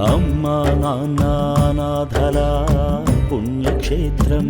అమ్మా నాన్న అనాథల పుణ్యక్షేత్రం.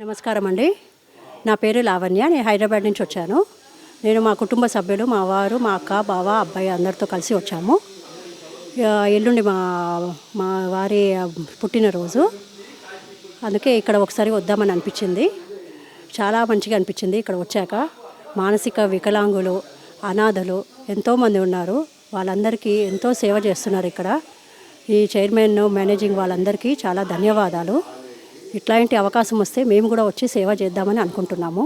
నమస్కారం అండి. నా పేరు లావణ్య. నేను హైదరాబాద్ నుంచి వచ్చాను. నేను మా కుటుంబ సభ్యులు, మా వారు, మా అక్క, బావ, అబ్బాయి అందరితో కలిసి వచ్చాము. ఎల్లుండి మా వారి పుట్టినరోజు, అందుకే ఇక్కడ ఒకసారి వద్దామని అనిపించింది. చాలా మంచిగా అనిపించింది ఇక్కడ వచ్చాక. మానసిక వికలాంగులు, అనాథలు ఎంతోమంది ఉన్నారు. వాళ్ళందరికీ ఎంతో సేవ చేస్తున్నారు ఇక్కడ. ఈ చైర్మన్, మేనేజింగ్ వాళ్ళందరికీ చాలా ధన్యవాదాలు. ఇట్లాంటి అవకాశం వస్తే మేము కూడా వచ్చి సేవ చేద్దామని అనుకుంటున్నాము.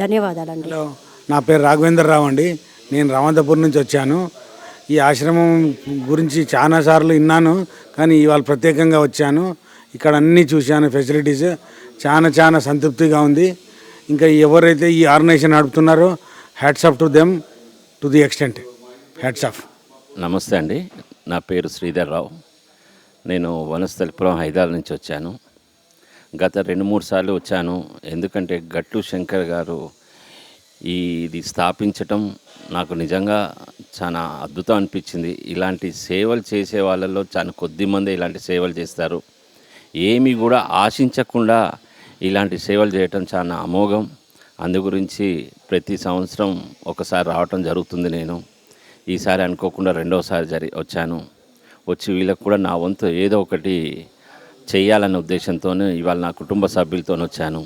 ధన్యవాదాలండి. హలో, నా పేరు రాఘవేంద్రరావు అండి. నేను రామంతపూర్ నుంచి వచ్చాను. ఈ ఆశ్రమం గురించి చాలాసార్లు విన్నాను, కానీ ఇవాళ ప్రత్యేకంగా వచ్చాను. ఇక్కడ అన్నీ చూశాను, ఫెసిలిటీస్ చాలా సంతృప్తిగా ఉంది. ఇంకా ఎవరైతే ఈ ఆర్గనైజేషన్ నడుపుతున్నారో hats off to them to the extent. Hats off. నమస్తే అండి. నా పేరు శ్రీధర్ రావు. నేను వనస్థలిపురం హైదరాబాద్ నుంచి వచ్చాను. గత 2-3 సార్లు వచ్చాను. ఎందుకంటే గట్టు శంకర్ గారు ఇది స్థాపించటం నాకు నిజంగా చాలా అద్భుతం అనిపించింది. ఇలాంటి సేవలు చేసే వాళ్ళల్లో చాలా కొద్ది మంది ఇలాంటి సేవలు చేస్తారు. ఏమి కూడా ఆశించకుండా ఇలాంటి సేవలు చేయటం చాలా అమోఘం. అందు గురించి ప్రతి సంవత్సరం ఒకసారి రావటం జరుగుతుంది. నేను ఈసారి అనుకోకుండా రెండోసారి వచ్చాను. వచ్చి వీళ్ళకు కూడా నా వంతు ఏదో ఒకటి చేయాలనే ఉద్దేశంతోనే ఇవాళ నా కుటుంబ సభ్యులతో వచ్చాను.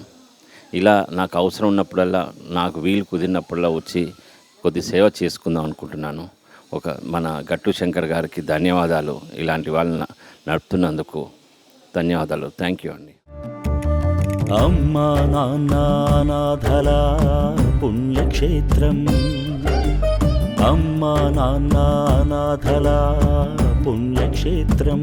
ఇలా నాకు అవసరం ఉన్నప్పుడల్లా, నాకు వీలు కుదిరినప్పుడల్లా వచ్చి కొద్ది సేవ చేసుకుందాం అనుకుంటున్నాను. మన గట్టు శంకర్ గారికి ధన్యవాదాలు. ఇలాంటి వాళ్ళని నడుపుతున్నందుకు ధన్యవాదాలు. థ్యాంక్ యూ అండి. అమ్మా నాన్న అనాథల పుణ్య పుణ్యక్షేత్రం అమ్మ నాన్న అనాథల పుణ్యక్షేత్రం